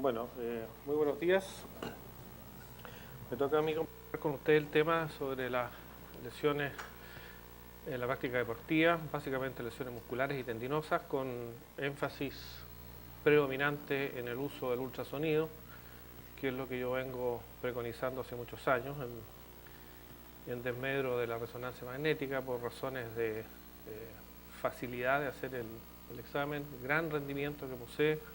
Bueno, muy buenos días. Me toca a mí compartir con usted el tema sobre las lesiones en la práctica deportiva, básicamente lesiones musculares y tendinosas, con énfasis predominante en el uso del ultrasonido, que es lo que yo vengo preconizando hace muchos años, en desmedro de la resonancia magnética por razones de facilidad de hacer el examen, gran rendimiento que posee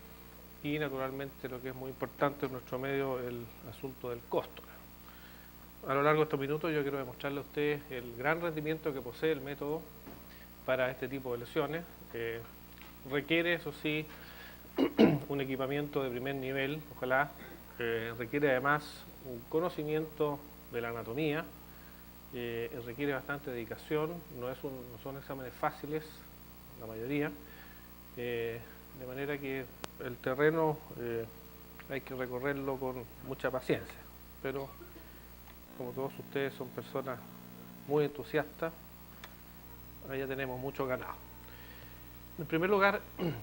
y naturalmente lo que es muy importante en nuestro medio, el asunto del costo. A lo largo de estos minutos yo quiero demostrarle a ustedes el gran rendimiento que posee el método para este tipo de lesiones. Requiere, eso sí, un equipamiento de primer nivel, ojalá. Requiere además un conocimiento de la anatomía, requiere bastante dedicación, no son exámenes fáciles, la mayoría, de manera que el terreno hay que recorrerlo con mucha paciencia, pero como todos ustedes son personas muy entusiastas, ahí ya tenemos mucho ganado. En primer lugar,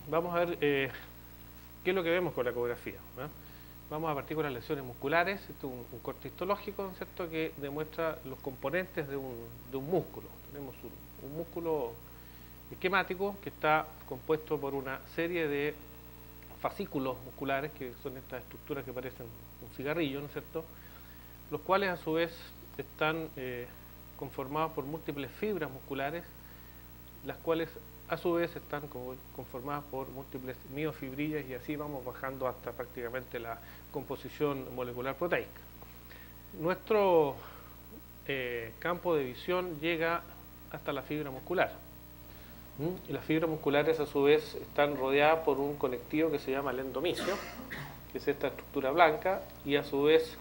vamos a ver qué es lo que vemos con la ecografía, ¿no? Vamos a partir con las lesiones musculares. Esto es un corte histológico, ¿cierto?, que demuestra los componentes de un músculo. Tenemos un músculo esquemático que está compuesto por una serie de fascículos musculares, que son estas estructuras que parecen un cigarrillo, ¿no es cierto?, los cuales a su vez están conformados por múltiples fibras musculares, las cuales a su vez están conformadas por múltiples miofibrillas, y así vamos bajando hasta prácticamente la composición molecular proteica. Nuestro campo de visión llega hasta la fibra muscular. Y las fibras musculares a su vez están rodeadas por un conectivo que se llama el endomisio, que es esta estructura blanca, y a su vez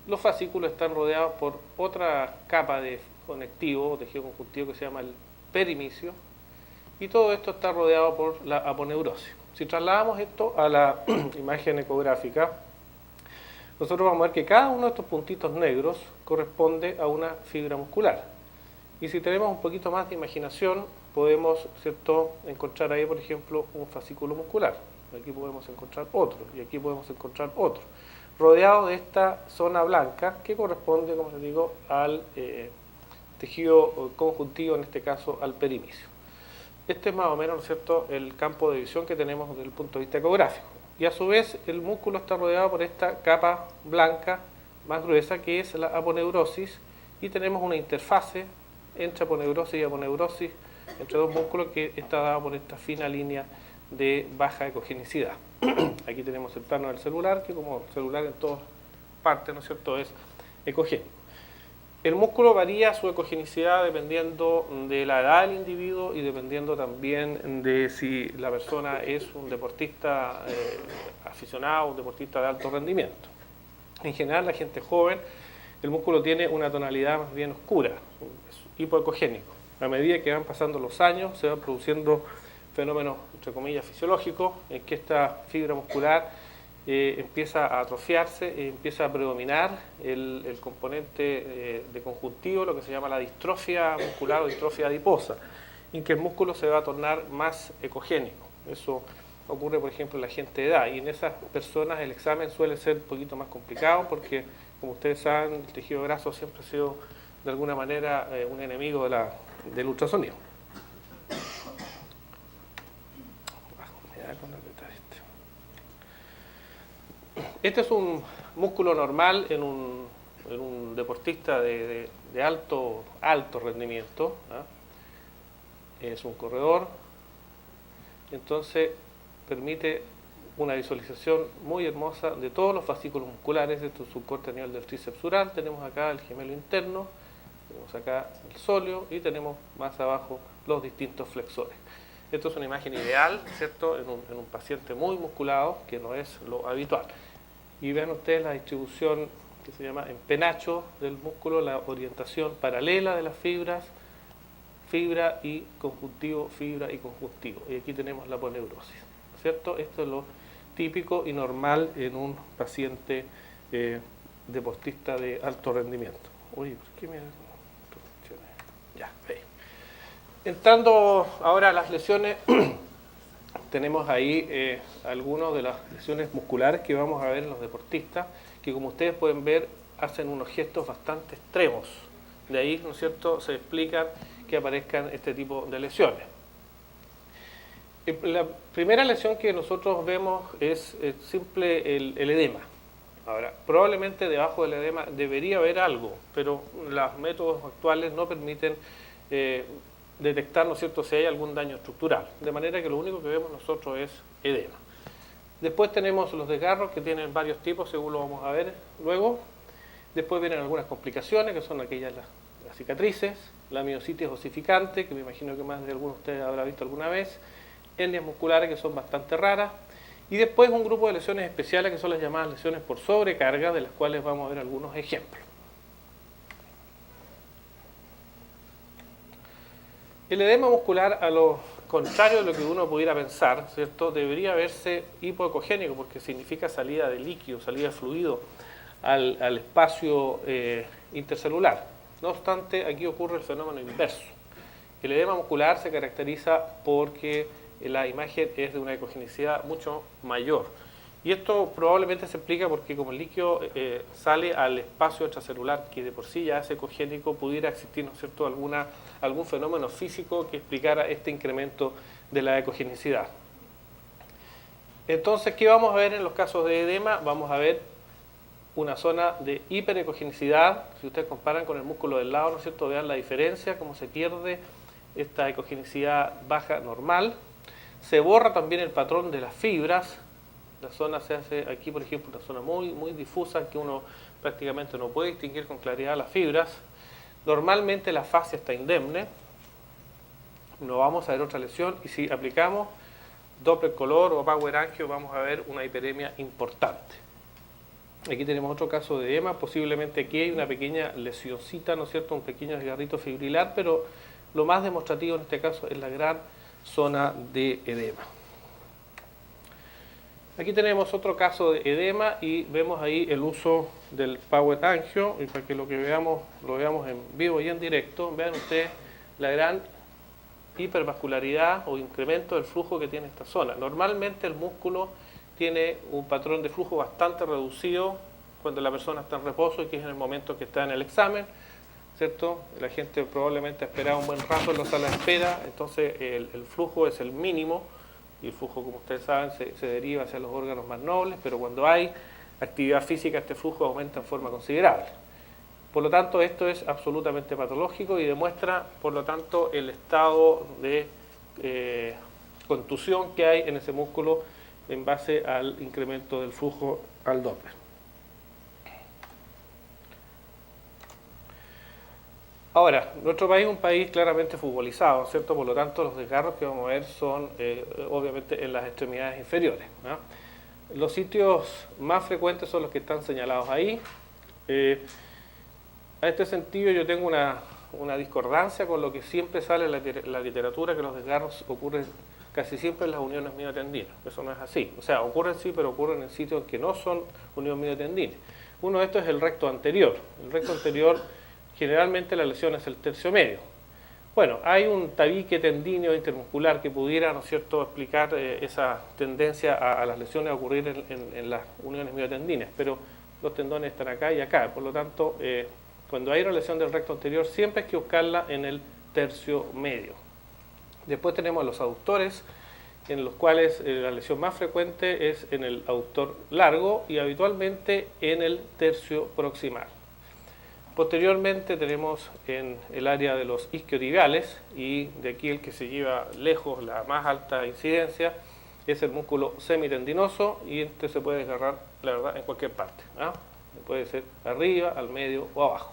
los fascículos están rodeados por otra capa de conectivo o tejido conjuntivo que se llama el perimisio, y todo esto está rodeado por la aponeurosis. Si trasladamos esto a la imagen ecográfica, nosotros vamos a ver que cada uno de estos puntitos negros corresponde a una fibra muscular. Y si tenemos un poquito más de imaginación, podemos, ¿cierto?, encontrar ahí, por ejemplo, un fascículo muscular. Aquí podemos encontrar otro, y aquí podemos encontrar otro, rodeado de esta zona blanca que corresponde, como les digo, al tejido conjuntivo, en este caso al perimisio. Este es más o menos, ¿no es cierto?, el campo de visión que tenemos desde el punto de vista ecográfico. Y a su vez el músculo está rodeado por esta capa blanca más gruesa, que es la aponeurosis, y tenemos una interfase entre aponeurosis y aponeurosis, entre dos músculos, que está dada por esta fina línea de baja ecogenicidad. Aquí tenemos el plano del celular, que como celular en todas partes, ¿no es cierto?, es ecogénico. El músculo varía su ecogenicidad dependiendo de la edad del individuo y dependiendo también de si la persona es un deportista aficionado, un deportista de alto rendimiento. En general, la gente joven, el músculo tiene una tonalidad más bien oscura, es hipoecogénico. A medida que van pasando los años, se van produciendo fenómenos, entre comillas, fisiológicos, en que esta fibra muscular empieza a atrofiarse, empieza a predominar el componente de conjuntivo, lo que se llama la distrofia muscular o distrofia adiposa, en que el músculo se va a tornar más ecogénico. Eso ocurre, por ejemplo, en la gente de edad, y en esas personas el examen suele ser un poquito más complicado porque, como ustedes saben, el tejido graso siempre ha sido de alguna manera un enemigo del ultrasonido. Este es un músculo normal en un deportista de alto rendimiento, ¿eh? Es un corredor, entonces permite una visualización muy hermosa de todos los fascículos musculares. Esto es un corte a nivel del tríceps sural, tenemos acá el gemelo interno, tenemos acá el sóleo y tenemos más abajo los distintos flexores. Esto es una imagen ideal, ¿cierto?, en un paciente muy musculado, que no es lo habitual. Y vean ustedes la distribución que se llama en penacho del músculo, la orientación paralela de las fibras, fibra y conjuntivo, fibra y conjuntivo. Y aquí tenemos la aponeurosis, ¿cierto? Esto es lo típico y normal en un paciente deportista de alto rendimiento. Oye, ¿por qué me... Ya, ahí. Entrando ahora a las lesiones tenemos ahí algunas de las lesiones musculares que vamos a ver en los deportistas, que como ustedes pueden ver hacen unos gestos bastante extremos. De ahí, ¿no es cierto?, se explica que aparezcan este tipo de lesiones. La primera lesión que nosotros vemos es simple el edema. Ahora, probablemente debajo del edema debería haber algo, pero los métodos actuales no permiten detectar, ¿no es cierto?, si hay algún daño estructural. De manera que lo único que vemos nosotros es edema. Después tenemos los desgarros, que tienen varios tipos, según lo vamos a ver luego. Después vienen algunas complicaciones, que son aquellas las cicatrices, la miositis osificante, que me imagino que más de alguno de ustedes habrá visto alguna vez, hernias musculares, que son bastante raras, y después un grupo de lesiones especiales, que son las llamadas lesiones por sobrecarga, de las cuales vamos a ver algunos ejemplos. El edema muscular, a lo contrario de lo que uno pudiera pensar, ¿cierto?, debería verse hipoecogénico, porque significa salida de líquido, salida de fluido al espacio intercelular. No obstante, aquí ocurre el fenómeno inverso. El edema muscular se caracteriza porque la imagen es de una ecogenicidad mucho mayor. Y esto probablemente se explica porque como el líquido sale al espacio extracelular, que de por sí ya es ecogénico, pudiera existir, ¿no es cierto?, algún fenómeno físico que explicara este incremento de la ecogenicidad. Entonces, ¿qué vamos a ver en los casos de edema? Vamos a ver una zona de hiperecogenicidad. Si ustedes comparan con el músculo del lado, ¿no es cierto?, vean la diferencia, cómo se pierde esta ecogenicidad baja normal. Se borra también el patrón de las fibras. La zona se hace aquí, por ejemplo, una zona muy, muy difusa, que uno prácticamente no puede distinguir con claridad las fibras. Normalmente la fascia está indemne. No vamos a ver otra lesión, y si aplicamos Doppler color o Power Angio, vamos a ver una hiperemia importante. Aquí tenemos otro caso de edema, posiblemente aquí hay una pequeña lesioncita, ¿no es cierto?, un pequeño desgarrito fibrilar, pero lo más demostrativo en este caso es la gran zona de edema. Aquí tenemos otro caso de edema y vemos ahí el uso del Power Angio, y para que lo veamos en vivo y en directo, vean ustedes la gran hipervascularidad o incremento del flujo que tiene esta zona. Normalmente el músculo tiene un patrón de flujo bastante reducido cuando la persona está en reposo, y que es en el momento que está en el examen, ¿cierto? La gente probablemente ha esperado un buen rato en la sala de espera, entonces el flujo es el mínimo, y el flujo, como ustedes saben, se deriva hacia los órganos más nobles, pero cuando hay actividad física este flujo aumenta en forma considerable. Por lo tanto, esto es absolutamente patológico y demuestra, por lo tanto, el estado de contusión que hay en ese músculo en base al incremento del flujo al Doppler. Ahora, nuestro país es un país claramente futbolizado, ¿cierto? Por lo tanto, los desgarros que vamos a ver son obviamente en las extremidades inferiores, ¿no? Los sitios más frecuentes son los que están señalados ahí. A este sentido yo tengo una discordancia con lo que siempre sale en la literatura, que los desgarros ocurren casi siempre en las uniones miotendinas. Eso no es así. O sea, ocurren sí, pero ocurren en sitios que no son unión miotendina. Uno de estos es el recto anterior. El recto anterior, generalmente la lesión es el tercio medio. Bueno, hay un tabique tendíneo intermuscular que pudiera, ¿no es cierto?, explicar esa tendencia a las lesiones a ocurrir en las uniones miotendinas, pero los tendones están acá y acá. Por lo tanto, cuando hay una lesión del recto anterior, siempre hay que buscarla en el tercio medio. Después tenemos los aductores, en los cuales la lesión más frecuente es en el aductor largo y habitualmente en el tercio proximal. Posteriormente tenemos en el área de los isquiotibiales, y de aquí el que se lleva lejos la más alta incidencia es el músculo semitendinoso, y este se puede desgarrar, la verdad, en cualquier parte, ¿ah? Puede ser arriba, al medio o abajo.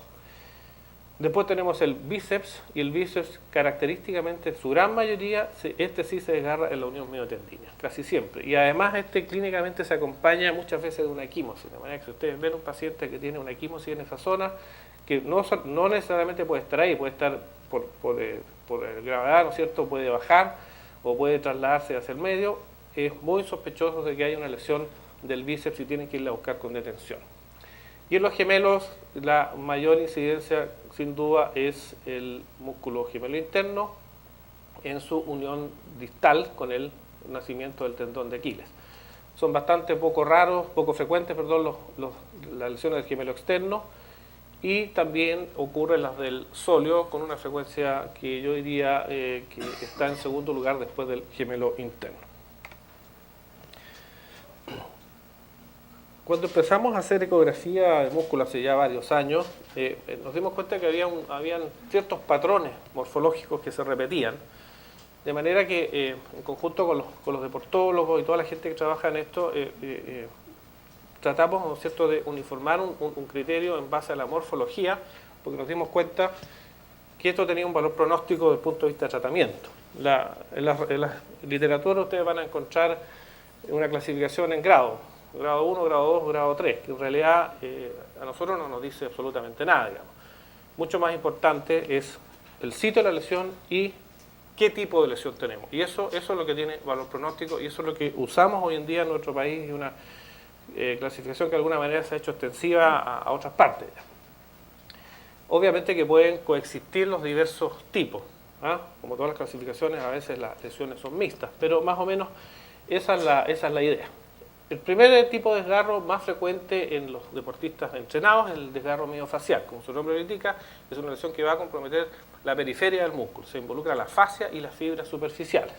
Después tenemos el bíceps, y el bíceps característicamente, en su gran mayoría, este sí se desgarra en la unión miotendina, casi siempre. Y además este clínicamente se acompaña muchas veces de una equimosis, de manera que si ustedes ven un paciente que tiene una equimosis en esa zona, que no necesariamente puede estar ahí, puede estar por gravedad, ¿no es cierto?, puede bajar o puede trasladarse hacia el medio, es muy sospechoso de que haya una lesión del bíceps y tienen que irla a buscar con detención. Y en los gemelos, la mayor incidencia, sin duda, es el músculo gemelo interno en su unión distal con el nacimiento del tendón de Aquiles. Son bastante poco frecuentes, las lesiones del gemelo externo, y también ocurren las del sóleo con una frecuencia que yo diría que está en segundo lugar después del gemelo interno. Cuando empezamos a hacer ecografía de músculo hace ya varios años, nos dimos cuenta que habían ciertos patrones morfológicos que se repetían, de manera que en conjunto con los deportólogos y toda la gente que trabaja en esto, tratamos, ¿no es cierto?, de uniformar un criterio en base a la morfología, porque nos dimos cuenta que esto tenía un valor pronóstico desde el punto de vista de tratamiento. En la literatura ustedes van a encontrar una clasificación en grados, grado 1, grado 2, grado 3, que en realidad a nosotros no nos dice absolutamente nada, digamos. Mucho más importante es el sitio de la lesión y qué tipo de lesión tenemos. Y eso es lo que tiene valor pronóstico, y eso es lo que usamos hoy en día en nuestro país, y una clasificación que de alguna manera se ha hecho extensiva a otras partes. Obviamente que pueden coexistir los diversos tipos, ¿ah? Como todas las clasificaciones, a veces las lesiones son mixtas, pero más o menos esa es la idea. El primer tipo de desgarro más frecuente en los deportistas entrenados es el desgarro miofacial. Como su nombre lo indica, es una lesión que va a comprometer la periferia del músculo. Se involucra la fascia y las fibras superficiales.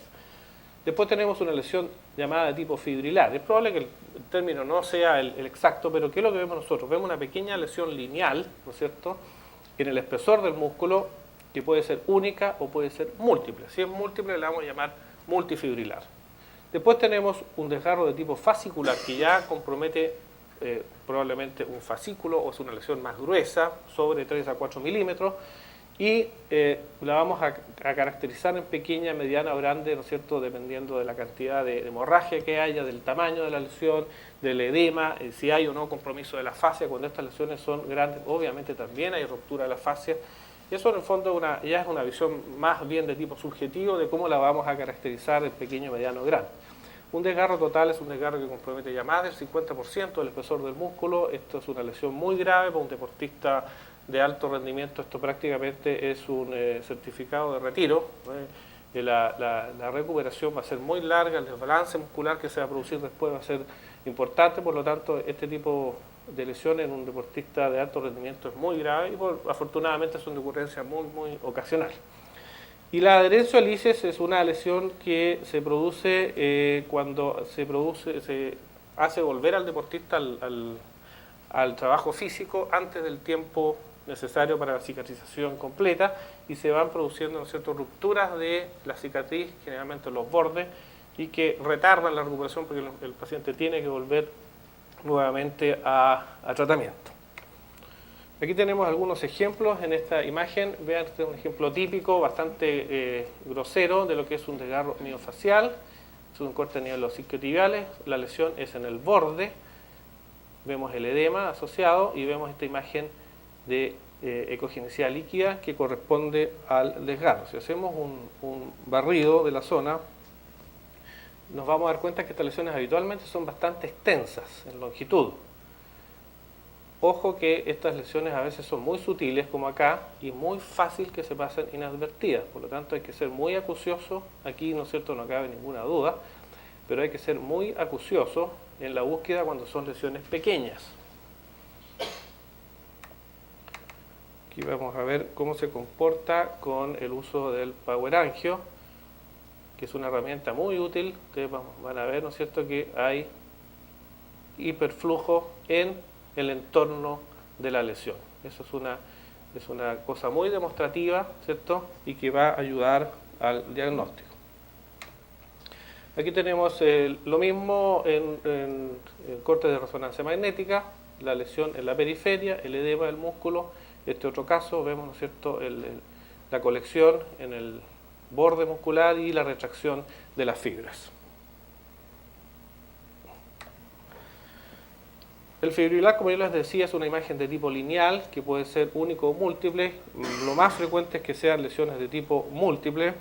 Después tenemos una lesión llamada de tipo fibrilar. Es probable que el término no sea el exacto, pero ¿qué es lo que vemos nosotros? Vemos una pequeña lesión lineal, ¿no es cierto?, en el espesor del músculo, que puede ser única o puede ser múltiple. Si es múltiple, la vamos a llamar multifibrilar. Después tenemos un desgarro de tipo fascicular, que ya compromete probablemente un fascículo, o es una lesión más gruesa, sobre 3 a 4 milímetros, y la vamos a caracterizar en pequeña, mediana o grande, ¿no es cierto?, dependiendo de la cantidad de hemorragia que haya, del tamaño de la lesión, del edema, si hay o no compromiso de la fascia. Cuando estas lesiones son grandes, obviamente también hay ruptura de la fascia. Y eso en el fondo ya es una visión más bien de tipo subjetivo de cómo la vamos a caracterizar en pequeño, mediano o grande. Un desgarro total es un desgarro que compromete ya más del 50% del espesor del músculo. Esto es una lesión muy grave para un deportista de alto rendimiento. Esto prácticamente es un certificado de retiro. La recuperación va a ser muy larga, el desbalance muscular que se va a producir después va a ser importante. Por lo tanto, este tipo de lesiones en un deportista de alto rendimiento es muy grave, y afortunadamente son de ocurrencia muy, muy ocasional. Y la adherencia al ICES es una lesión que se produce cuando se hace volver al deportista al trabajo físico antes del tiempo necesario para la cicatrización completa, y se van produciendo, ¿no es cierto?, rupturas de la cicatriz, generalmente en los bordes, y que retardan la recuperación porque el paciente tiene que volver nuevamente a tratamiento. Aquí tenemos algunos ejemplos en esta imagen. Vean, este es un ejemplo típico, bastante grosero, de lo que es un desgarro miofacial. Es un corte a nivel de los isquiotibiales. La lesión es en el borde. Vemos el edema asociado y vemos esta imagen de ecogenicidad líquida que corresponde al desgarro. Si hacemos un barrido de la zona, nos vamos a dar cuenta que estas lesiones habitualmente son bastante extensas en longitud. Ojo que estas lesiones a veces son muy sutiles, como acá, y muy fácil que se pasen inadvertidas. Por lo tanto, hay que ser muy acucioso. Aquí, ¿no es cierto?, no cabe ninguna duda, pero hay que ser muy acucioso en la búsqueda cuando son lesiones pequeñas. Aquí vamos a ver cómo se comporta con el uso del Power Angio, que es una herramienta muy útil. Ustedes van a ver, ¿no es cierto?, que hay hiperflujo en el entorno de la lesión. Eso es una cosa muy demostrativa, ¿cierto?, y que va a ayudar al diagnóstico. Aquí tenemos lo mismo en corte de resonancia magnética, la lesión en la periferia, el edema del músculo. Este otro caso, vemos, ¿no es cierto?, la colección en el borde muscular y la retracción de las fibras. El fibrilar, como yo les decía, es una imagen de tipo lineal que puede ser único o múltiple. Lo más frecuente es que sean lesiones de tipo múltiple,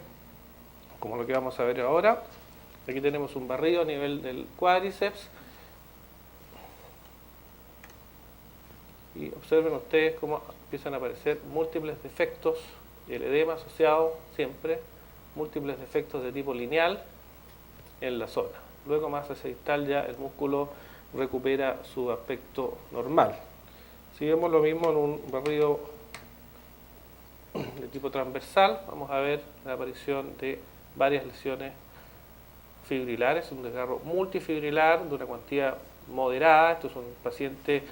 como lo que vamos a ver ahora. Aquí tenemos un barrido a nivel del cuádriceps. Y observen ustedes cómo empiezan a aparecer múltiples defectos, el edema asociado siempre, múltiples defectos de tipo lineal en la zona. Luego más hacia distal ya el músculo recupera su aspecto normal. Si vemos lo mismo en un barrido de tipo transversal, vamos a ver la aparición de varias lesiones fibrilares, un desgarro multifibrilar de una cuantía moderada. Esto es un paciente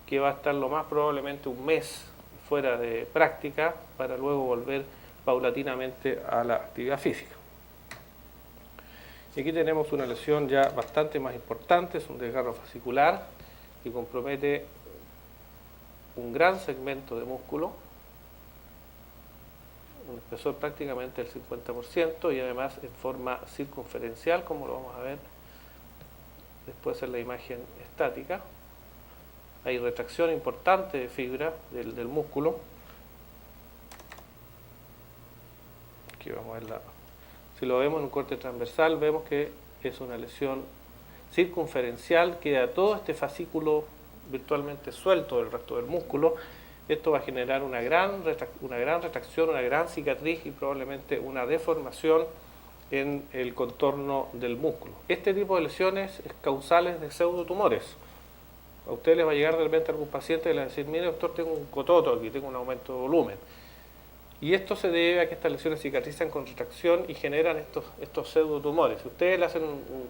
que va a estar lo más probablemente un mes fuera de práctica para luego volver paulatinamente a la actividad física. Y aquí tenemos una lesión ya bastante más importante, es un desgarro fascicular que compromete un gran segmento de músculo, un espesor prácticamente del 50% y además en forma circunferencial, como lo vamos a ver después en la imagen estática. Hay retracción importante de fibra del músculo. Aquí vamos a verla. Si lo vemos en un corte transversal, vemos que es una lesión circunferencial, queda todo este fascículo virtualmente suelto del resto del músculo. Esto va a generar una gran retracción, una gran cicatriz y probablemente una deformación en el contorno del músculo. Este tipo de lesiones es causales de pseudotumores. A ustedes les va a llegar de repente algún paciente y les va a decir: mire doctor, tengo un cototo aquí, tengo un aumento de volumen. Y esto se debe a que estas lesiones cicatrizan con retracción y generan estos pseudotumores. Si ustedes le hacen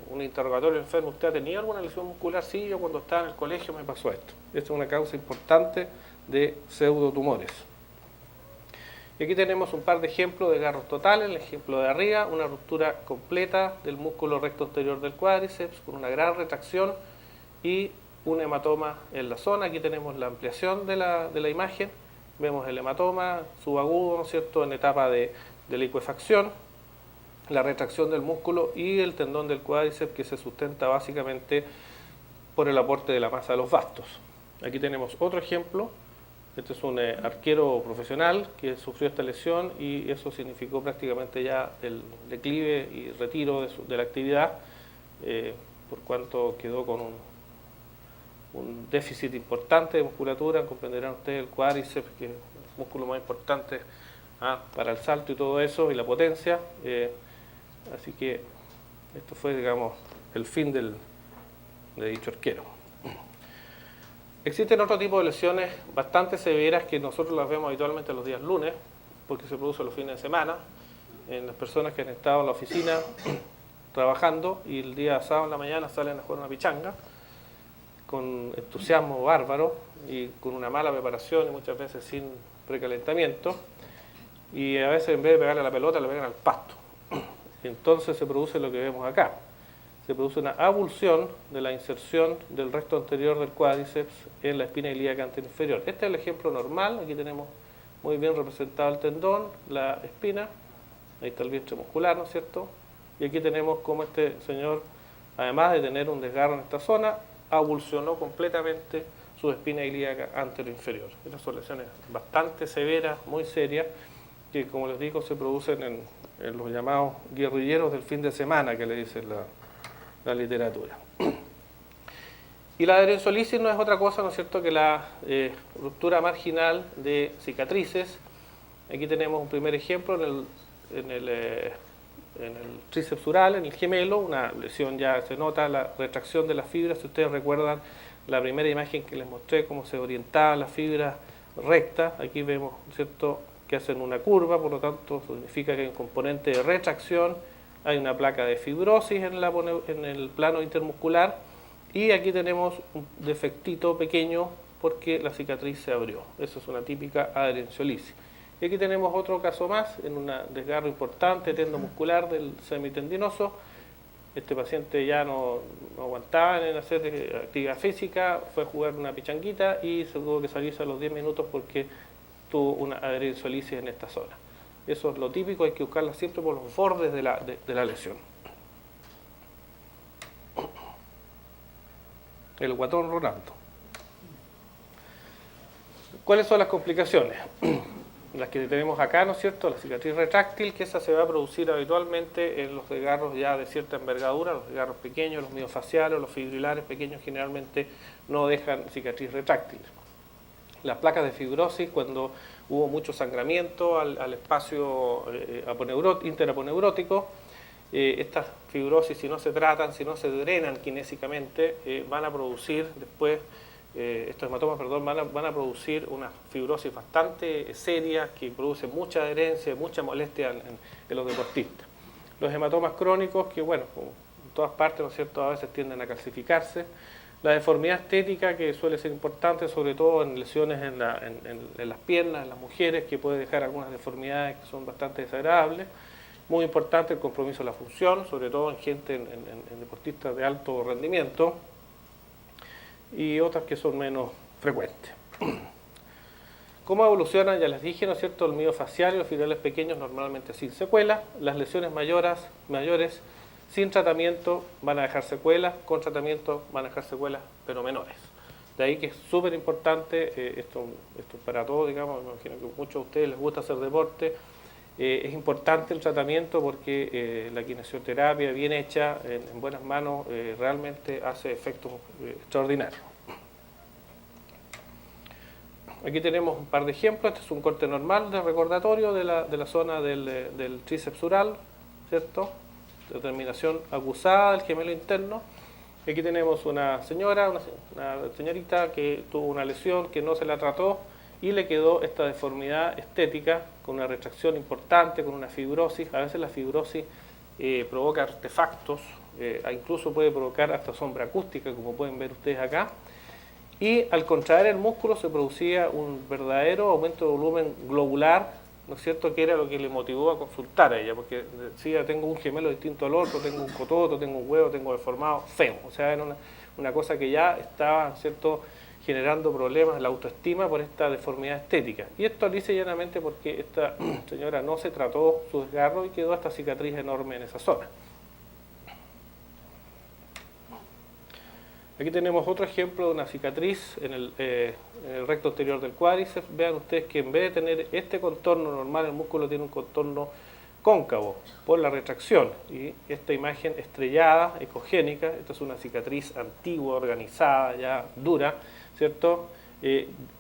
un interrogatorio al enfermo: ¿usted ha tenido alguna lesión muscular? Sí, yo cuando estaba en el colegio me pasó esto. Esta es una causa importante de pseudotumores. Y aquí tenemos un par de ejemplos de desgarros totales. El ejemplo de arriba, una ruptura completa del músculo recto anterior del cuádriceps con una gran retracción y un hematoma en la zona. Aquí tenemos la ampliación de la imagen. Vemos el hematoma subagudo, ¿no es cierto?, en etapa de licuefacción, la retracción del músculo y el tendón del cuádriceps que se sustenta básicamente por el aporte de la masa de los bastos. Aquí tenemos otro ejemplo. Este es un arquero profesional que sufrió esta lesión y eso significó prácticamente ya el declive y retiro de la actividad, por cuanto quedó con un déficit importante de musculatura. Comprenderán ustedes el cuádriceps, que es el músculo más importante para el salto y todo eso, y la potencia. Así que esto fue, digamos, el fin de dicho arquero. Existen otro tipo de lesiones bastante severas que nosotros las vemos habitualmente los días lunes, porque se producen los fines de semana, en las personas que han estado en la oficina trabajando y el día sábado en la mañana salen a jugar una pichanga con entusiasmo bárbaro y con una mala preparación y muchas veces sin precalentamiento, y a veces en vez de pegarle a la pelota le pegan al pasto. Y entonces se produce lo que vemos acá. Se produce una avulsión de la inserción del recto anterior del cuádriceps en la espina ilíaca anterior. Este es el ejemplo normal. Aquí tenemos muy bien representado el tendón, la espina, ahí está el vientre muscular, ¿no es cierto? Y aquí tenemos cómo este señor, además de tener un desgarro en esta zona, avulsionó completamente su espina ilíaca anteroinferior. Estas son lesiones bastante severas, muy serias, que como les digo se producen en los llamados guerrilleros del fin de semana, que le dice la literatura. Y la adherenciolisis no es otra cosa, ¿no es cierto?, que la ruptura marginal de cicatrices. Aquí tenemos un primer ejemplo en el tríceps sural, en el gemelo, una lesión, ya se nota la retracción de las fibras. Si ustedes recuerdan la primera imagen que les mostré, cómo se orientaban las fibras rectas, aquí vemos, ¿no es cierto?, que hacen una curva, por lo tanto significa que hay un componente de retracción, hay una placa de fibrosis en el plano intermuscular, y aquí tenemos un defectito pequeño porque la cicatriz se abrió. Eso es una típica adherenciolisis. Y aquí tenemos otro caso más, en un desgarro importante tendomuscular del semitendinoso. Este paciente ya no aguantaba en hacer actividad física, fue a jugar una pichanguita y se tuvo que salirse a los 10 minutos porque tuvo una adherenciolisis en esta zona. Eso es lo típico, hay que buscarla siempre por los bordes de la lesión. El guatón Ronaldo. ¿Cuáles son las complicaciones? Las que tenemos acá, ¿no es cierto? La cicatriz retráctil, que esa se va a producir habitualmente en los desgarros ya de cierta envergadura, los desgarros pequeños, los miofaciales, los fibrilares pequeños generalmente no dejan cicatriz retráctil. Las placas de fibrosis, cuando hubo mucho sangramiento al espacio interaponeurótico, estas fibrosis, si no se tratan, si no se drenan kinésicamente, van a producir después, estos hematomas, perdón, van a producir una fibrosis bastante seria que produce mucha adherencia, mucha molestia en los deportistas. Los hematomas crónicos, que bueno, en todas partes, ¿no es cierto?, a veces tienden a calcificarse. La deformidad estética, que suele ser importante, sobre todo en lesiones en las piernas, en las mujeres, que puede dejar algunas deformidades que son bastante desagradables. Muy importante el compromiso de la función, sobre todo en gente, en deportistas de alto rendimiento, y otras que son menos frecuentes. ¿Cómo evolucionan? Ya les dije, ¿no es cierto?, el miofacial y los fibrales pequeños normalmente sin secuelas. Las lesiones mayores sin tratamiento van a dejar secuelas, con tratamiento van a dejar secuelas, pero menores. De ahí que es súper importante, esto para todos, digamos, me imagino que a muchos de ustedes les gusta hacer deporte, es importante el tratamiento porque la kinesioterapia bien hecha, en buenas manos, realmente hace efectos extraordinarios. Aquí tenemos un par de ejemplos. Este es un corte normal de recordatorio de la zona del tríceps ural, ¿cierto? Determinación acusada del gemelo interno. Aquí tenemos una señorita que tuvo una lesión que no se la trató y le quedó esta deformidad estética con una retracción importante, con una fibrosis. A veces la fibrosis provoca artefactos, incluso puede provocar hasta sombra acústica, como pueden ver ustedes acá. Y al contraer el músculo se producía un verdadero aumento de volumen globular, ¿no es cierto?, que era lo que le motivó a consultar a ella, porque decía, tengo un gemelo distinto al otro, tengo un cototo, tengo un huevo, tengo deformado, feo. O sea, era una cosa que ya estaba, ¿no es cierto?, generando problemas en la autoestima por esta deformidad estética. Y esto lisa y llanamente porque esta señora no se trató su desgarro y quedó esta cicatriz enorme en esa zona. Aquí tenemos otro ejemplo de una cicatriz en el recto anterior del cuádriceps. Vean ustedes que en vez de tener este contorno normal, el músculo tiene un contorno cóncavo por la retracción. Y esta imagen estrellada, ecogénica, esta es una cicatriz antigua, organizada, ya dura, ¿cierto?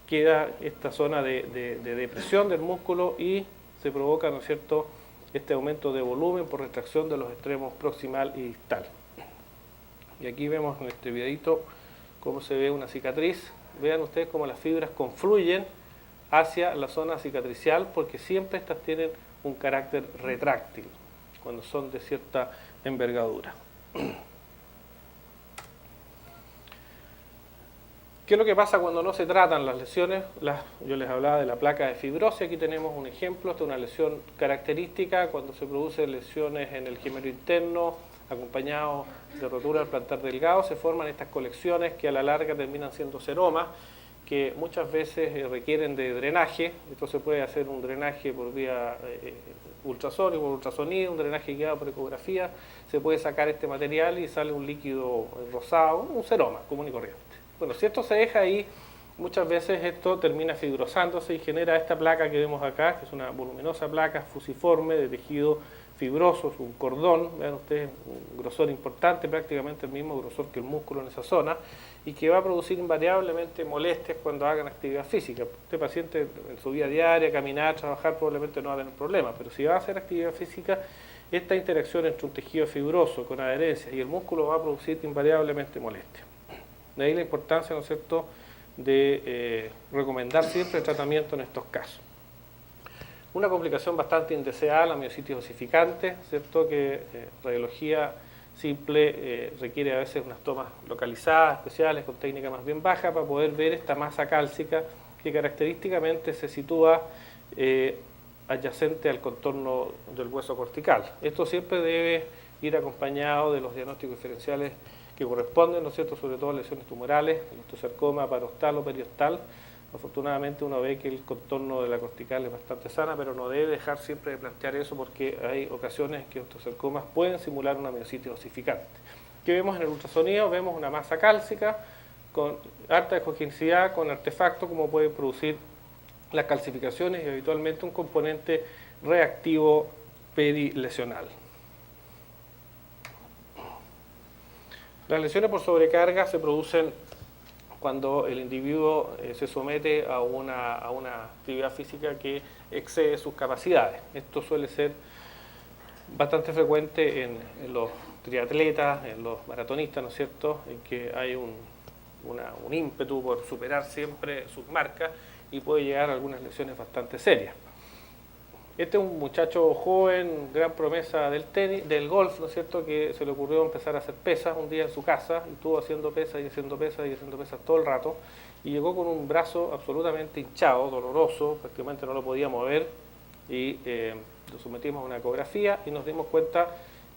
Queda esta zona de depresión del músculo y se provoca, ¿no es cierto?, este aumento de volumen por retracción de los extremos proximal y distal. Y aquí vemos en este videito cómo se ve una cicatriz. Vean ustedes cómo las fibras confluyen hacia la zona cicatricial, porque siempre estas tienen un carácter retráctil cuando son de cierta envergadura. ¿Qué es lo que pasa cuando no se tratan las lesiones? Yo les hablaba de la placa de fibrosis. Aquí tenemos un ejemplo. Esta es una lesión característica cuando se producen lesiones en el gemelo interno acompañados de rotura del plantar delgado. Se forman estas colecciones que a la larga terminan siendo seromas, que muchas veces requieren de drenaje. Esto se puede hacer un drenaje por vía ultrasónico, por ultrasonido, un drenaje guiado por ecografía. Se puede sacar este material y sale un líquido rosado, un seroma común y corriente. Bueno, si esto se deja ahí, muchas veces esto termina fibrosándose y genera esta placa que vemos acá, que es una voluminosa placa fusiforme de tejido fibroso, es un cordón, vean ustedes, un grosor importante, prácticamente el mismo grosor que el músculo en esa zona, y que va a producir invariablemente molestias cuando hagan actividad física. Este paciente en su vida diaria, caminar, trabajar, probablemente no va a tener problemas, pero si va a hacer actividad física, esta interacción entre un tejido fibroso con adherencias y el músculo va a producir invariablemente molestias. De ahí la importancia, ¿no es cierto?, de recomendar siempre el tratamiento en estos casos. Una complicación bastante indeseada, la miositis osificante, ¿cierto?, que radiología simple requiere a veces unas tomas localizadas, especiales, con técnica más bien baja, para poder ver esta masa cálcica que característicamente se sitúa adyacente al contorno del hueso cortical. Esto siempre debe ir acompañado de los diagnósticos diferenciales que corresponden, ¿no es cierto?, sobre todo lesiones tumorales, osteosarcoma parostal o periostal. Afortunadamente uno ve que el contorno de la cortical es bastante sana, pero no debe dejar siempre de plantear eso porque hay ocasiones que osteosarcomas pueden simular una miositis osificante. ¿Qué vemos en el ultrasonido? Vemos una masa cálcica con alta ecogenicidad, con artefactos como pueden producir las calcificaciones y habitualmente un componente reactivo perilesional. Las lesiones por sobrecarga se producen cuando el individuo se somete a una actividad física que excede sus capacidades. Esto suele ser bastante frecuente en los triatletas, en los maratonistas, ¿no es cierto?, en que hay un ímpetu por superar siempre sus marcas y puede llegar a algunas lesiones bastante serias. Este es un muchacho joven, gran promesa del tenis, del golf, ¿no es cierto?, que se le ocurrió empezar a hacer pesas un día en su casa y estuvo haciendo pesas y haciendo pesas y haciendo pesas todo el rato y llegó con un brazo absolutamente hinchado, doloroso, prácticamente no lo podía mover y lo sometimos a una ecografía y nos dimos cuenta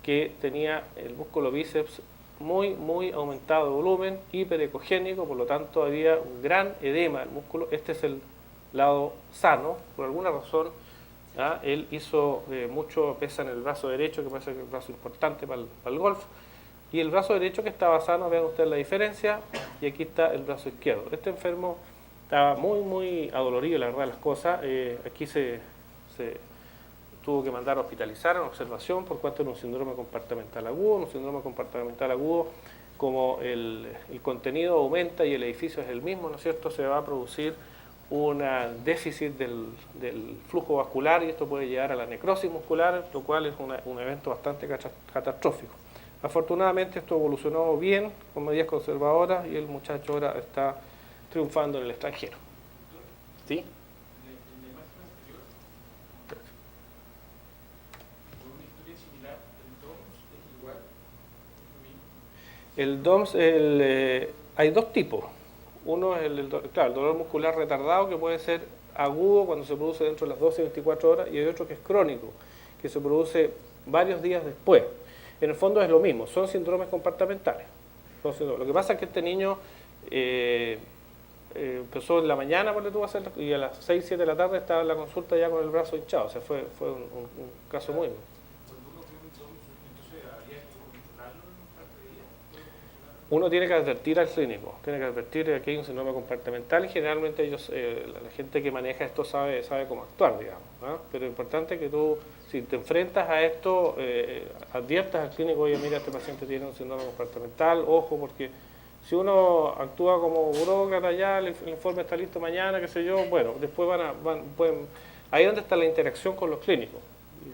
que tenía el músculo bíceps muy aumentado de volumen, hiperecogénico, por lo tanto había un gran edema del músculo. Este es el lado sano, por alguna razón. Él hizo mucho pesa en el brazo derecho, que parece que es el brazo importante para el golf, y el brazo derecho que estaba sano, vean ustedes la diferencia, y aquí está el brazo izquierdo. Este enfermo estaba muy adolorido, la verdad, las cosas. Aquí se tuvo que mandar a hospitalizar en observación por cuanto era un síndrome compartimental agudo. Un síndrome compartimental agudo, como el contenido aumenta y el edificio es el mismo, ¿no es cierto?, se va a producir un déficit del flujo vascular y esto puede llegar a la necrosis muscular, lo cual es un evento bastante catastrófico. Afortunadamente esto evolucionó bien, con medidas conservadoras, y el muchacho ahora está triunfando en el extranjero. ¿Sí? El DOMS, hay dos tipos. Uno es el dolor muscular retardado, que puede ser agudo cuando se produce dentro de las 12 y 24 horas, y hay otro que es crónico, que se produce varios días después. En el fondo es lo mismo, son síndromes compartimentales. Lo que pasa es que este niño empezó en la mañana, y a las 6, 7 de la tarde estaba en la consulta ya con el brazo hinchado. O sea, fue un caso muy... Uno tiene que advertir al clínico, tiene que advertir que hay un síndrome compartimental y generalmente ellos, la gente que maneja esto sabe cómo actuar, digamos, ¿no? Pero es importante que tú, si te enfrentas a esto, adviertas al clínico: oye, mira, este paciente tiene un síndrome compartimental, ojo, porque si uno actúa como burócrata, ya el informe está listo mañana, qué sé yo, bueno, después pueden, ahí es donde está la interacción con los clínicos,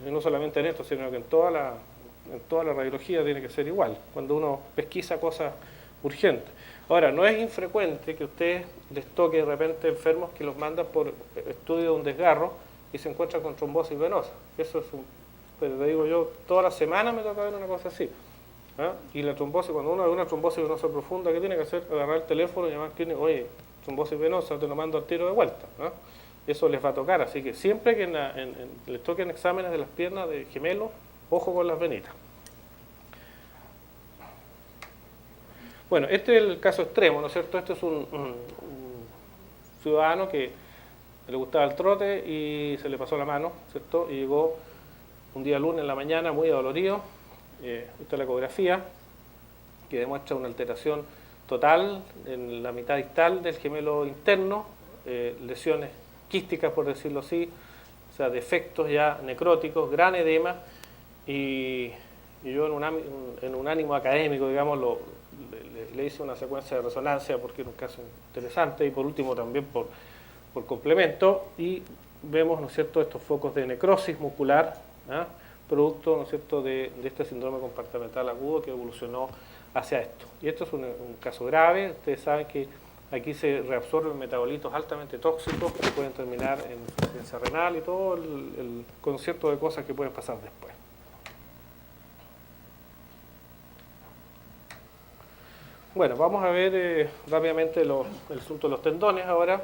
y no solamente en esto, sino que en toda la radiología tiene que ser igual, cuando uno pesquisa cosas urgentes. Ahora, no es infrecuente que a ustedes les toque de repente enfermos que los mandan por estudio de un desgarro y se encuentran con trombosis venosa. Eso es pero te digo yo, toda la semana me toca ver una cosa así. Y la trombosis, cuando uno ve una trombosis venosa profunda, ¿qué tiene que hacer? Agarrar el teléfono y llamar al clínico: oye, trombosis venosa, te lo mando al tiro de vuelta. Eso les va a tocar, así que siempre que les toquen exámenes de las piernas de gemelos, ojo con las venitas. Bueno, este es el caso extremo, ¿no es cierto? Este es un ciudadano que le gustaba el trote y se le pasó la mano, ¿cierto? Y llegó un día lunes en la mañana muy adolorido. Esta es la ecografía, que demuestra una alteración total en la mitad distal del gemelo interno, lesiones quísticas, por decirlo así, o sea, defectos ya necróticos, gran edema, y yo en un ánimo académico, digamos, le hice una secuencia de resonancia porque era un caso interesante, y por último también por complemento, y vemos, ¿no es cierto?, estos focos de necrosis muscular, producto, ¿no es cierto?, de este síndrome compartimental agudo que evolucionó hacia esto. Y esto es un caso grave. Ustedes saben que aquí se reabsorben metabolitos altamente tóxicos que pueden terminar en insuficiencia renal y todo el concierto de cosas que pueden pasar después. Bueno, vamos a ver rápidamente el asunto de los tendones ahora.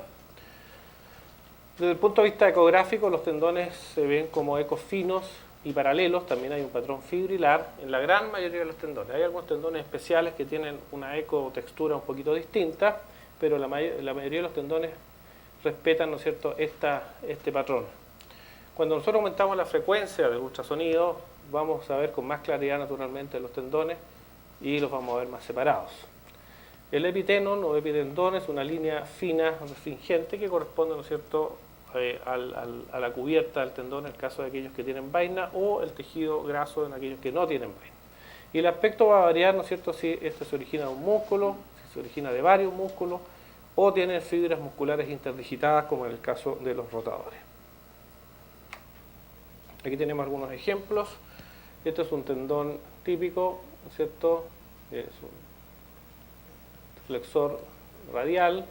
Desde el punto de vista ecográfico, los tendones se ven como ecos finos y paralelos. También hay un patrón fibrilar en la gran mayoría de los tendones. Hay algunos tendones especiales que tienen una ecotextura un poquito distinta, pero la mayoría de los tendones respetan, ¿no es cierto?, este patrón. Cuando nosotros aumentamos la frecuencia del ultrasonido, vamos a ver con más claridad naturalmente los tendones y los vamos a ver más separados. El epitenon o epitendón es una línea fina restringente que corresponde, ¿no es cierto?, a la cubierta del tendón en el caso de aquellos que tienen vaina, o el tejido graso en aquellos que no tienen vaina. Y el aspecto va a variar, ¿no es cierto?, si esto se origina de un músculo, si se origina de varios músculos, o tiene fibras musculares interdigitadas, como en el caso de los rotadores. Aquí tenemos algunos ejemplos. Este es un tendón típico, ¿no es cierto? Es un flexor radial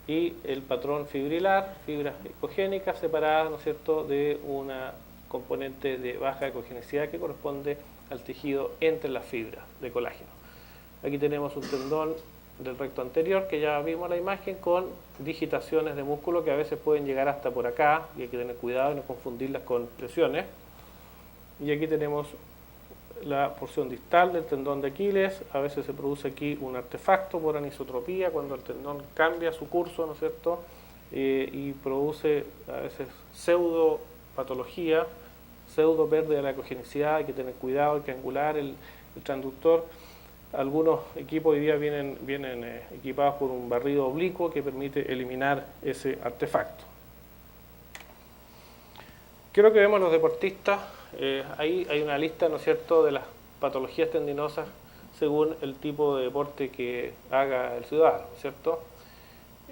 y el patrón fibrilar, fibras ecogénicas separadas, ¿no es cierto?, de una componente de baja ecogenicidad que corresponde al tejido entre las fibras de colágeno. Aquí tenemos un tendón del recto anterior que ya vimos la imagen con digitaciones de músculo que a veces pueden llegar hasta por acá y hay que tener cuidado y no confundirlas con lesiones. Y aquí tenemos la porción distal del tendón de Aquiles. A veces se produce aquí un artefacto por anisotropía cuando el tendón cambia su curso, ¿no es cierto? Y produce a veces pseudo patología, pseudo pérdida de la ecogenicidad. Hay que tener cuidado, hay que angular el transductor. Algunos equipos hoy día vienen equipados con un barrido oblicuo que permite eliminar ese artefacto. Quiero que vemos los deportistas. Ahí hay una lista, ¿no es cierto?, de las patologías tendinosas según el tipo de deporte que haga el ciudadano, ¿no es cierto?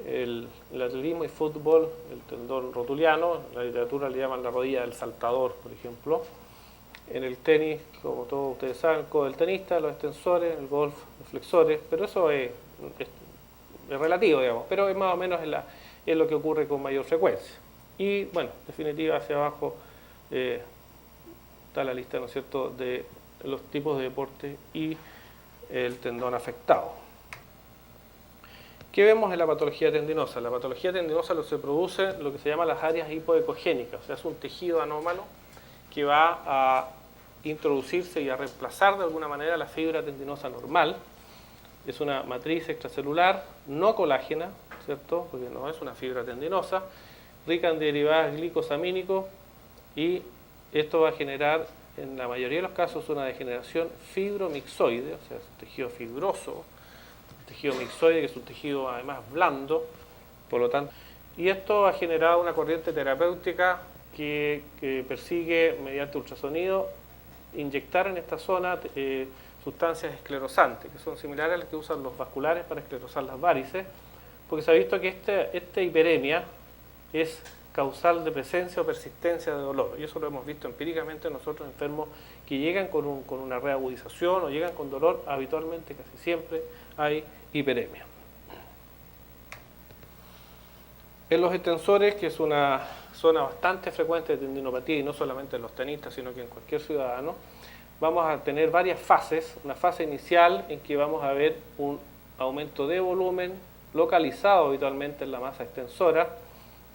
El atletismo y fútbol, el tendón rotuliano, en la literatura le llaman la rodilla del saltador, por ejemplo. En el tenis, como todos ustedes saben, el codo del tenista, los extensores, el golf, los flexores, pero eso es relativo, digamos, pero es más o menos es lo que ocurre con mayor frecuencia. Y bueno, en definitiva, hacia abajo está la lista, ¿no es cierto?, de los tipos de deporte y el tendón afectado. ¿Qué vemos en la patología tendinosa? La patología tendinosa se produce en lo que se llama las áreas hipoecogénicas, o sea, es un tejido anómalo que va a introducirse y a reemplazar de alguna manera la fibra tendinosa normal. Es una matriz extracelular no colágena, ¿cierto?, porque no es una fibra tendinosa, rica en derivados glicosamínicos, y esto va a generar en la mayoría de los casos una degeneración fibromixoide, o sea, es un tejido fibroso, un tejido mixoide que es un tejido además blando, por lo tanto, y esto ha generado una corriente terapéutica que persigue mediante ultrasonido inyectar en esta zona sustancias esclerosantes, que son similares a las que usan los vasculares para esclerosar las varices, porque se ha visto que esta hiperemia es causal de presencia o persistencia de dolor, y eso lo hemos visto empíricamente nosotros enfermos que llegan con una reagudización o llegan con dolor. Habitualmente, casi siempre, hay hiperemia. En los extensores, que es una zona bastante frecuente de tendinopatía, y no solamente en los tenistas, sino que en cualquier ciudadano, vamos a tener varias fases. Una fase inicial en que vamos a ver un aumento de volumen localizado habitualmente en la masa extensora.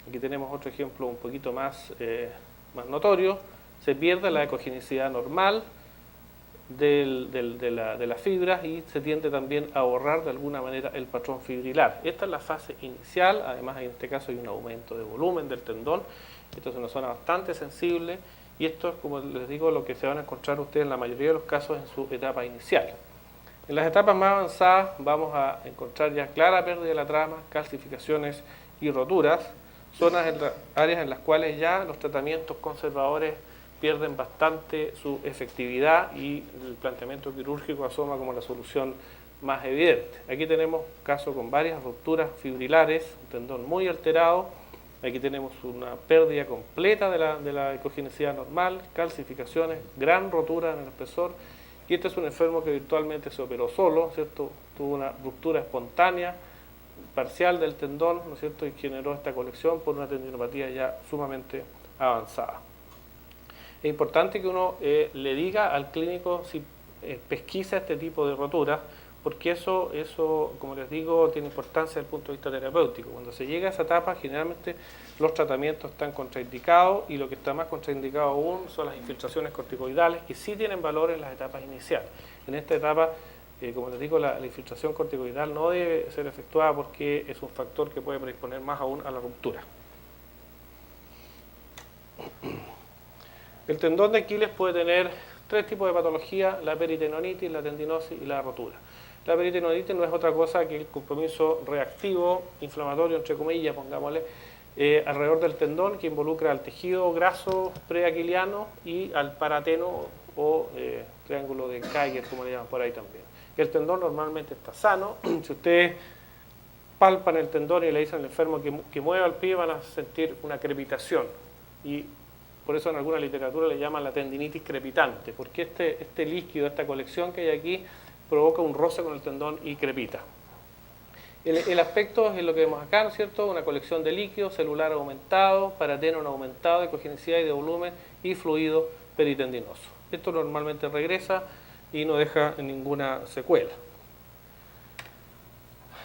Aquí tenemos otro ejemplo un poquito más notorio. Se pierde la ecogenicidad normal de las fibras y se tiende también a borrar de alguna manera el patrón fibrilar. Esta es la fase inicial. Además, en este caso hay un aumento de volumen del tendón. Esto es una zona bastante sensible y esto es, como les digo, lo que se van a encontrar ustedes en la mayoría de los casos en su etapa inicial. En las etapas más avanzadas vamos a encontrar ya clara pérdida de la trama, calcificaciones y roturas, áreas en las cuales ya los tratamientos conservadores pierden bastante su efectividad y el planteamiento quirúrgico asoma como la solución más evidente. Aquí tenemos casos con varias rupturas fibrilares, un tendón muy alterado. Aquí tenemos una pérdida completa de la ecogenicidad normal, calcificaciones, gran rotura en el espesor, y este es un enfermo que virtualmente se operó solo, ¿cierto? Tuvo una ruptura espontánea parcial del tendón, ¿no es cierto?, y generó esta colección por una tendinopatía ya sumamente avanzada. Es importante que uno le diga al clínico si pesquisa este tipo de roturas, porque eso, como les digo, tiene importancia desde el punto de vista terapéutico. Cuando se llega a esa etapa, generalmente los tratamientos están contraindicados, y lo que está más contraindicado aún son las infiltraciones corticoidales, que sí tienen valor en las etapas iniciales. En esta etapa, como les digo, la infiltración corticoidal no debe ser efectuada porque es un factor que puede predisponer más aún a la ruptura. El tendón de Aquiles puede tener tres tipos de patología: la peritendinitis, la tendinosis y la rotura. La peritendinitis no es otra cosa que el compromiso reactivo, inflamatorio, entre comillas, pongámosle, alrededor del tendón, que involucra al tejido graso preaquiliano y al parateno o triángulo de Geiger, como le llaman por ahí también. El tendón normalmente está sano. Si ustedes palpan el tendón y le dicen al enfermo que mueva el pie, van a sentir una crepitación, y por eso en alguna literatura le llaman la tendinitis crepitante, porque este líquido, esta colección que hay aquí, provoca un roce con el tendón y crepita. El aspecto es lo que vemos acá, ¿no es cierto? Una colección de líquido celular aumentado para tener un aumentado de ecogenicidad y de volumen y fluido peritendinoso. Esto normalmente regresa y no deja ninguna secuela.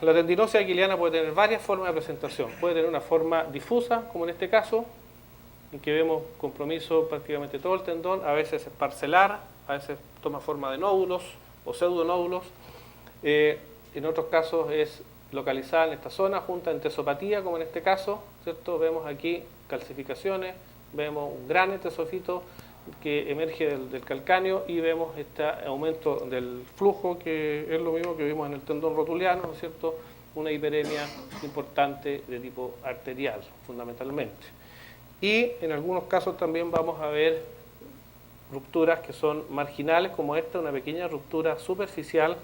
La tendinosis aquiliana puede tener varias formas de presentación. Puede tener una forma difusa, como en este caso, en que vemos compromiso prácticamente todo el tendón, a veces es parcelar, a veces toma forma de nódulos o pseudonódulos. En otros casos es localizada en esta zona, junto a entesopatía, como en este caso, ¿cierto? Vemos aquí calcificaciones, vemos un gran entesofito que emerge del calcáneo y vemos este aumento del flujo, que es lo mismo que vimos en el tendón rotuliano, ¿no es cierto? Una hiperemia importante de tipo arterial, fundamentalmente. Y en algunos casos también vamos a ver rupturas que son marginales, como esta, una pequeña ruptura superficial.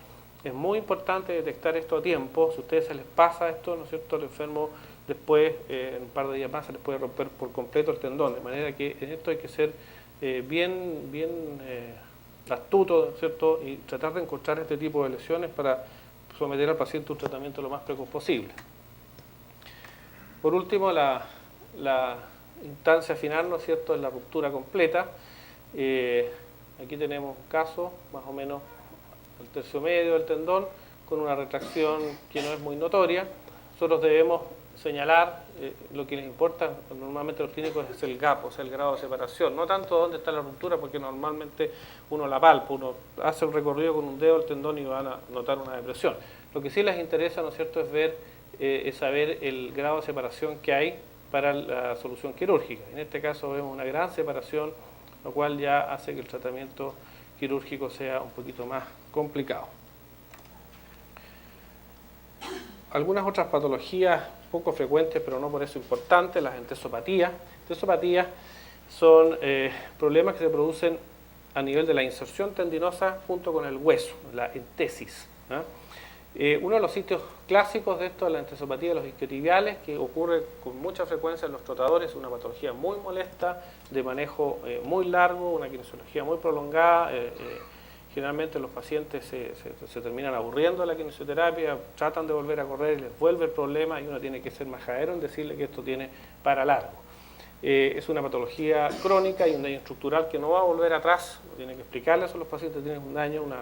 Es muy importante detectar esto a tiempo. Si a ustedes se les pasa esto, ¿no es cierto?, el enfermo después, en un par de días más, se les puede romper por completo el tendón. De manera que en esto hay que ser bien astuto, ¿no es cierto?, y tratar de encontrar este tipo de lesiones para someter al paciente a un tratamiento lo más precoz posible. Por último, la instancia final, ¿no es cierto?, es la ruptura completa. Aquí tenemos un caso, más o menos el tercio medio del tendón, con una retracción que no es muy notoria. Nosotros debemos señalar, lo que les importa normalmente a los clínicos es el gap, o sea, el grado de separación, no tanto dónde está la ruptura, porque normalmente uno la palpa, uno hace un recorrido con un dedo del tendón y van a notar una depresión. Lo que sí les interesa, ¿no es cierto?, es ver, es saber el grado de separación que hay para la solución quirúrgica. En este caso vemos una gran separación, lo cual ya hace que el tratamiento quirúrgico sea un poquito más complicado. Algunas otras patologías poco frecuentes, pero no por eso importantes, las entesopatías. Entesopatías son problemas que se producen a nivel de la inserción tendinosa junto con el hueso, la entesis, ¿no? Uno de los sitios clásicos de esto es la entesopatía de los isquiotibiales, que ocurre con mucha frecuencia en los trotadores, una patología muy molesta, de manejo muy largo, una kinesiología muy prolongada. Generalmente los pacientes se terminan aburriendo de la kinesioterapia, tratan de volver a correr y les vuelve el problema y uno tiene que ser majadero en decirle que esto tiene para largo. Es una patología crónica y un daño estructural que no va a volver atrás, tiene que explicarles a los pacientes, tienen un daño, un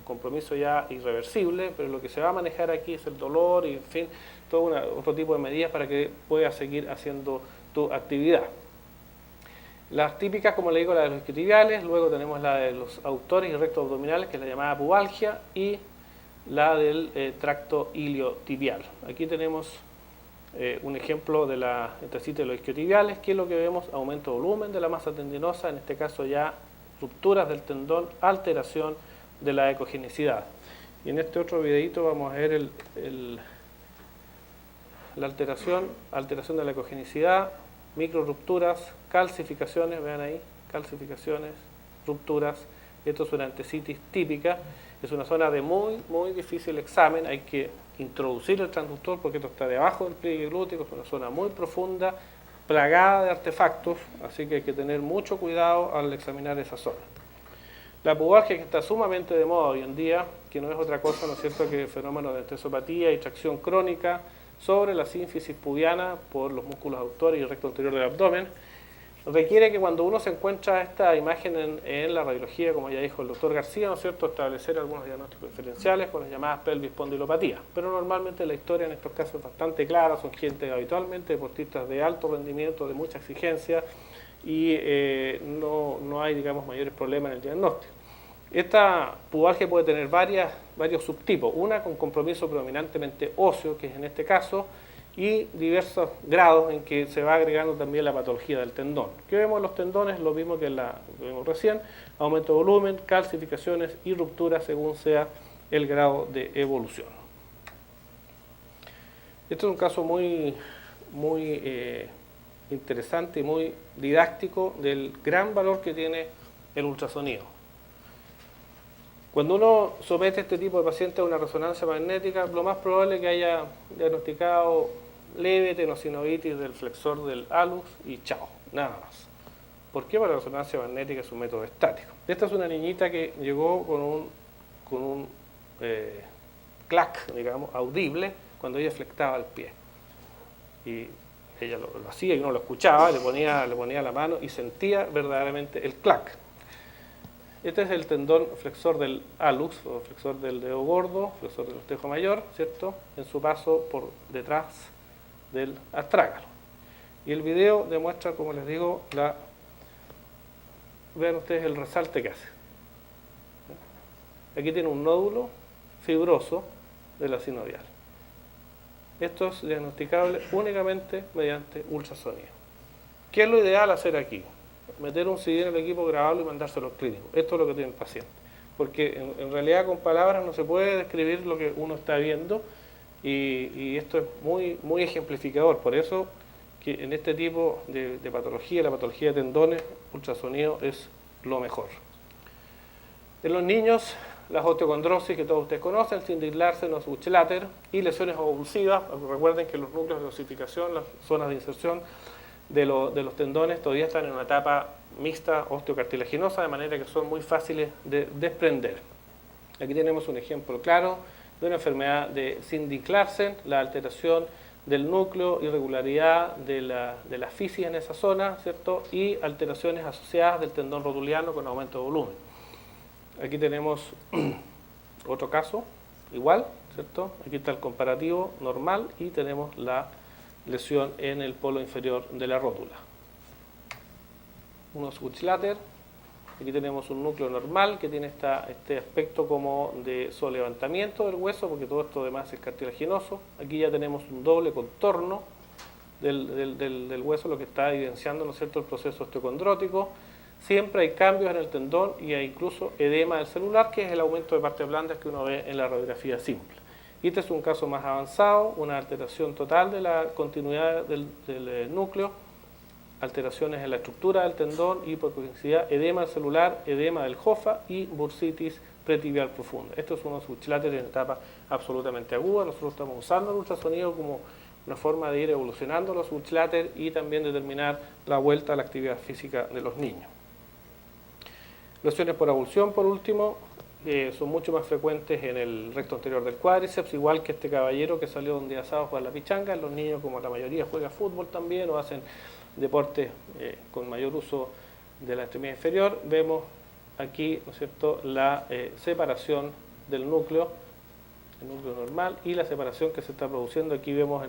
compromiso ya irreversible, pero lo que se va a manejar aquí es el dolor y, en fin, todo otro tipo de medidas para que puedas seguir haciendo tu actividad. Las típicas, como le digo, la de los isquiotibiales, luego tenemos la de los aductores y rectos abdominales, que es la llamada pubalgia, y la del tracto iliotibial. Aquí tenemos un ejemplo de la entesitis de los isquiotibiales, que es lo que vemos: aumento de volumen de la masa tendinosa, en este caso ya rupturas del tendón, alteración de la ecogenicidad. Y en este otro videito vamos a ver la alteración de la ecogenicidad, micro rupturas, calcificaciones, vean ahí, calcificaciones, rupturas. Esto es una entesitis típica, es una zona de muy difícil examen, hay que introducir el transductor porque esto está debajo del pliegue glúteo, es una zona muy profunda, plagada de artefactos, así que hay que tener mucho cuidado al examinar esa zona. La pubalgia, que está sumamente de moda hoy en día, que no es otra cosa, ¿no es cierto?, que el fenómeno de entesopatía y tracción crónica sobre la sínfisis pubiana por los músculos aductores y el recto anterior del abdomen, requiere que cuando uno se encuentra esta imagen en la radiología, como ya dijo el doctor García, ¿no es cierto?, establecer algunos diagnósticos diferenciales con las llamadas pelvis espondilopatía. Pero normalmente la historia en estos casos es bastante clara, son gente habitualmente deportistas de alto rendimiento, de mucha exigencia, y no hay, digamos, mayores problemas en el diagnóstico. Esta pubalgia puede tener varios subtipos, una con compromiso predominantemente óseo, que es en este caso, y diversos grados en que se va agregando también la patología del tendón. ¿Qué vemos en los tendones? Lo mismo que vimos recién: aumento de volumen, calcificaciones y rupturas según sea el grado de evolución. Este es un caso muy interesante y muy didáctico del gran valor que tiene el ultrasonido. Cuando uno somete a este tipo de pacientes a una resonancia magnética, lo más probable es que haya diagnosticado leve tenosinovitis del flexor del halus y chao, nada más. ¿Por qué? Porque la resonancia magnética es un método estático. Esta es una niñita que llegó con un clac, digamos, audible cuando ella flectaba el pie. Y ella lo hacía y uno lo escuchaba, le ponía la mano y sentía verdaderamente el clac. Este es el tendón flexor del hallux, o flexor del dedo gordo, flexor del ostejo mayor, ¿cierto? En su paso por detrás del astrágalo. Y el video demuestra, como les digo, vean ustedes el resalte que hace. Aquí tiene un nódulo fibroso de la sinovial. Esto es diagnosticable únicamente mediante ultrasonido. ¿Qué es lo ideal hacer aquí? Meter un CD en el equipo, grabarlo y mandárselo al clínico. Esto es lo que tiene el paciente. Porque en realidad con palabras no se puede describir lo que uno está viendo y esto es muy, muy ejemplificador. Por eso que en este tipo de patología, la patología de tendones, ultrasonido es lo mejor. En los niños, las osteocondrosis que todos ustedes conocen, Cindy Larsen o Buchelater, y lesiones avulsivas. Recuerden que los núcleos de osificación, las zonas de inserción de los tendones todavía están en una etapa mixta osteocartilaginosa, de manera que son muy fáciles de desprender. Aquí tenemos un ejemplo claro de una enfermedad de Cindy Larsen, la alteración del núcleo, irregularidad de la fisis en esa zona, ¿cierto? Y alteraciones asociadas del tendón rotuliano con aumento de volumen. Aquí tenemos otro caso, igual, ¿cierto? Aquí está el comparativo normal y tenemos la lesión en el polo inferior de la rótula. Unos Buchelater. Aquí tenemos un núcleo normal que tiene este aspecto como de solevantamiento del hueso, porque todo esto además es cartilaginoso. Aquí ya tenemos un doble contorno del hueso, lo que está evidenciando, ¿no es cierto?, el proceso osteocondrótico. Siempre hay cambios en el tendón y hay incluso edema del celular, que es el aumento de partes blandas que uno ve en la radiografía simple. Y este es un caso más avanzado, una alteración total de la continuidad del núcleo, alteraciones en la estructura del tendón, hipocoxicidad, edema del celular, edema del Hoffa y bursitis pretibial profunda. Esto es unos Buchelater en etapa absolutamente aguda. Nosotros estamos usando el ultrasonido como una forma de ir evolucionando los Buchelater y también determinar la vuelta a la actividad física de los niños. Lesiones por avulsión, por último, son mucho más frecuentes en el recto anterior del cuádriceps, igual que este caballero que salió un día sábado a jugar la pichanga. Los niños, como la mayoría, juegan fútbol también o hacen deportes con mayor uso de la extremidad inferior. Vemos aquí, ¿no es cierto?, la separación del núcleo, el núcleo normal, y la separación que se está produciendo. Aquí vemos